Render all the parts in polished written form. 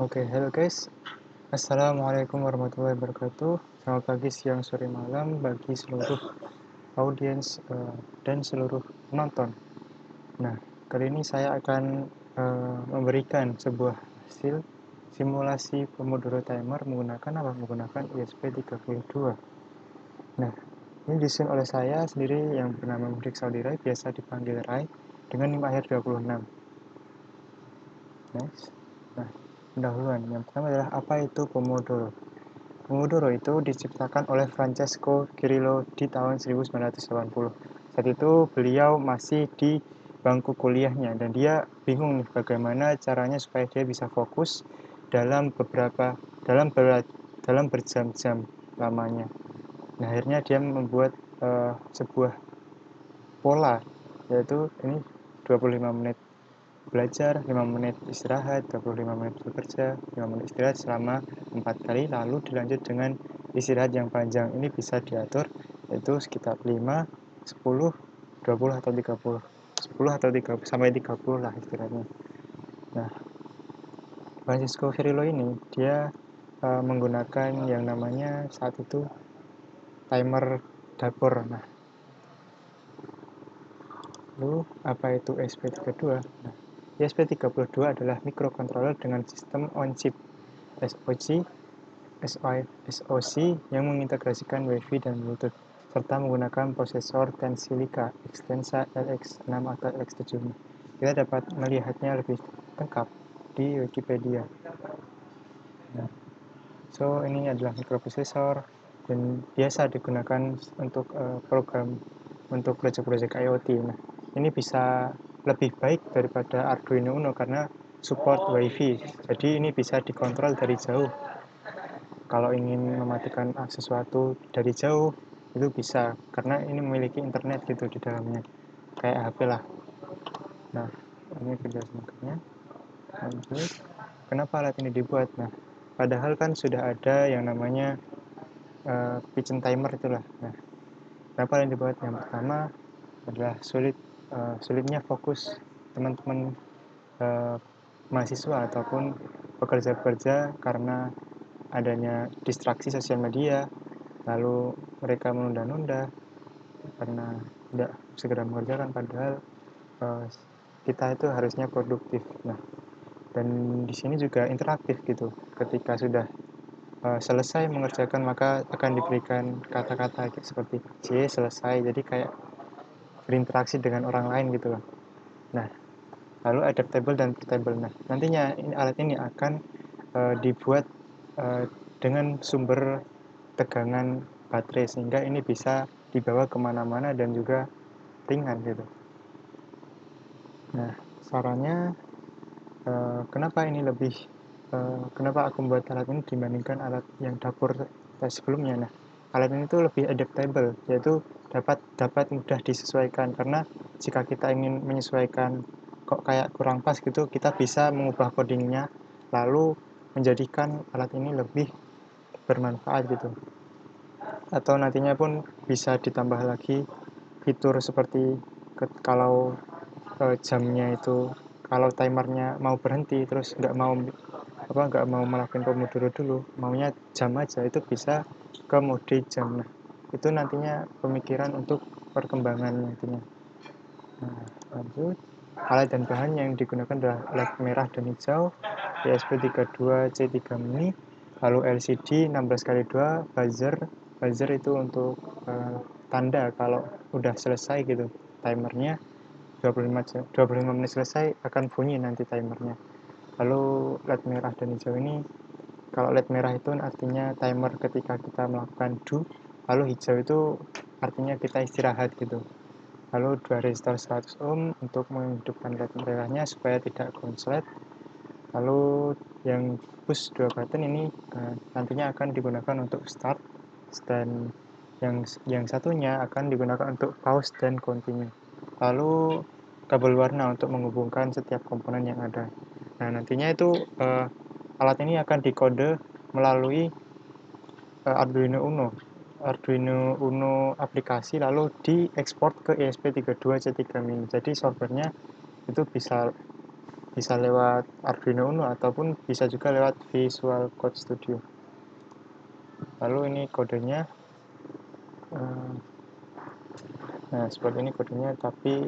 Oke, halo guys. Assalamualaikum warahmatullahi wabarakatuh. Selamat pagi, siang, sore, malam bagi seluruh audiens dan seluruh penonton. Nah, kali ini saya akan memberikan sebuah hasil simulasi Pomodoro Timer menggunakan ESP32. Nah, ini disusun oleh saya sendiri yang bernama Mudik Saudi Rai, biasa dipanggil Rai, dengan NIM akhir 26. Next. Nah, pendahuluan. Yang pertama adalah apa itu Pomodoro. Pomodoro itu diciptakan oleh Francesco Cirillo di tahun 1980. Saat itu beliau masih di bangku kuliahnya dan dia bingung nih bagaimana caranya supaya dia bisa fokus dalam berjam-jam lamanya. Nah, akhirnya dia membuat sebuah pola, yaitu ini 25 menit belajar, 5 menit istirahat, 25 menit bekerja, 5 menit istirahat selama 4 kali, lalu dilanjut dengan istirahat yang panjang. Ini bisa diatur, yaitu sekitar 5, 10, 20 atau 30. 10 atau 30 sampai 30 lah istirahatnya. Nah, Francisco Cirillo ini dia menggunakan yang namanya saat itu timer dapur. Nah, lalu apa itu ESP32? Nah, ESP32 adalah microcontroller dengan sistem on-chip SoC yang mengintegrasikan Wi-Fi dan Bluetooth, serta menggunakan prosesor Tensilica Xtensa LX6 atau LX7. Kita dapat melihatnya lebih lengkap di Wikipedia. Nah, ini adalah microprocessor dan biasa digunakan untuk program untuk proyek-proyek IoT. Nah, ini bisa lebih baik daripada Arduino Uno karena support Wi-Fi. Jadi ini bisa dikontrol dari jauh. Kalau ingin mematikan sesuatu dari jauh itu bisa karena ini memiliki internet gitu di dalamnya, kayak HP lah. Nah, ini penjelasannya. Lanjut, kenapa alat ini dibuat? Nah, padahal kan sudah ada yang namanya kitchen timer itulah. Nah, kenapa yang dibuat? Yang pertama adalah sulitnya fokus teman-teman mahasiswa ataupun pekerja-pekerja karena adanya distraksi sosial media, lalu mereka menunda-nunda karena tidak segera mengerjakan, padahal kita itu harusnya produktif. Nah, dan di sini juga interaktif gitu. Ketika sudah selesai mengerjakan maka akan diberikan kata-kata seperti C selesai, jadi kayak berinteraksi dengan orang lain gitu loh. Nah, lalu adaptable dan portable. Nah, nantinya alat ini akan dibuat dengan sumber tegangan baterai sehingga ini bisa dibawa kemana-mana dan juga ringan gitu. Nah, sarannya kenapa aku membuat alat ini dibandingkan alat yang dapur sebelumnya. Nah, alat ini tuh lebih adaptable, yaitu dapat mudah disesuaikan, karena jika kita ingin menyesuaikan kok kayak kurang pas gitu, kita bisa mengubah codingnya lalu menjadikan alat ini lebih bermanfaat gitu. Atau nantinya pun bisa ditambah lagi fitur seperti kalau jamnya itu, kalau timernya mau berhenti terus nggak mau melakukan Pomodoro dulu, maunya jam aja, itu bisa ke mode jam. Nah, itu nantinya pemikiran untuk perkembangan nantinya. Nah, lanjut, alat dan bahan yang digunakan adalah LED merah dan hijau, ESP32C3 Mini, lalu LCD 16x2, buzzer itu untuk tanda kalau udah selesai gitu timernya. 25 menit selesai akan bunyi nanti timernya. Lalu LED merah dan hijau ini, kalau LED merah itu artinya timer ketika kita melakukan do, lalu hijau itu artinya kita istirahat gitu. Lalu 2 resistor 100 ohm untuk menghidupkan LED merahnya supaya tidak konslet. Lalu yang push 2 button ini nantinya akan digunakan untuk start, dan yang satunya akan digunakan untuk pause dan continue. Lalu kabel warna untuk menghubungkan setiap komponen yang ada. Nah, nantinya itu alat ini akan dikode melalui Arduino Uno aplikasi, lalu diekspor ke ESP32C3 Mini. Jadi softwarenya itu bisa bisa lewat Arduino Uno ataupun bisa juga lewat Visual Code Studio. Lalu ini kodenya, nah seperti ini kodenya, tapi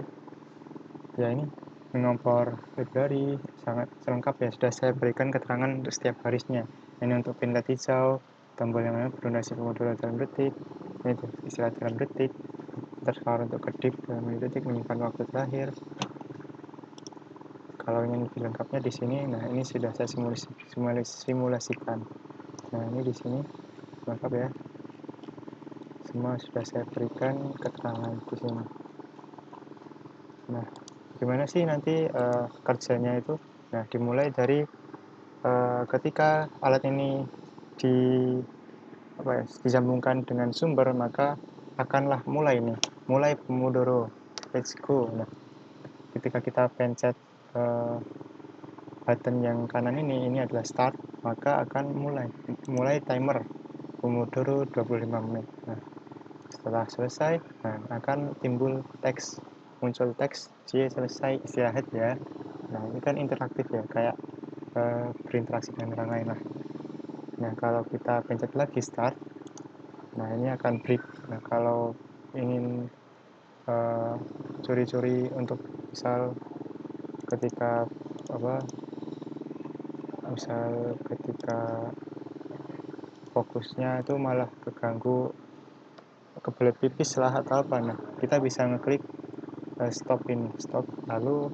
ya ini nomor library sangat lengkap ya, sudah saya berikan keterangan untuk setiap barisnya. Ini untuk pin LED hijau, tombol yang berdurasi Pomodoro dalam detik, ini istilah dalam detik, terus kalau untuk kedip dalam detik menyimpan waktu terakhir. Kalau ingin lebih lengkapnya di sini, nah ini sudah saya simulasikan. Nah ini di sini lengkap ya, semua sudah saya berikan keterangan di sini. Nah, gimana sih nanti kerjanya itu? Nah, dimulai dari ketika alat ini di disambungkan dengan sumber, maka akanlah mulai Pomodoro. Let's go. Nah, ketika kita pencet button yang kanan ini adalah start, maka akan mulai timer Pomodoro 25 menit. Nah, setelah selesai, nah, akan muncul teks J selesai istirahat ya. Nah, ini kan interaktif ya, kayak berinteraksi dengan orang lain lah. Nah, kalau kita pencet lagi start, nah ini akan break. Nah, kalau ingin curi-curi untuk misal ketika fokusnya itu malah keganggu, kebelet pipis lah atau apa, nah kita bisa ngeklik stop, lalu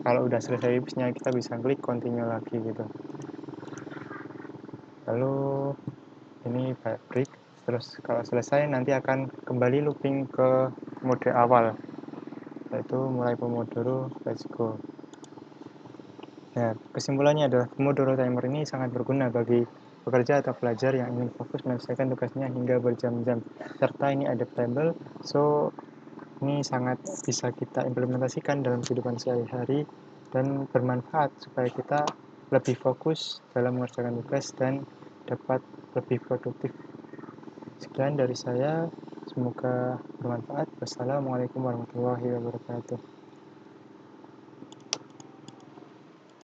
kalau udah selesai pipisnya kita bisa klik continue lagi gitu. Lalu ini break, terus kalau selesai nanti akan kembali looping ke mode awal, yaitu mulai Pomodoro, let's go. Nah, kesimpulannya adalah Pomodoro Timer ini sangat berguna bagi pekerja atau pelajar yang ingin fokus menyelesaikan tugasnya hingga berjam-jam, serta ini adaptable, so ini sangat bisa kita implementasikan dalam kehidupan sehari-hari dan bermanfaat supaya kita lebih fokus dalam mengerjakan tugas dan dapat lebih produktif. Sekian dari saya, semoga bermanfaat. Wassalamualaikum warahmatullahi wabarakatuh.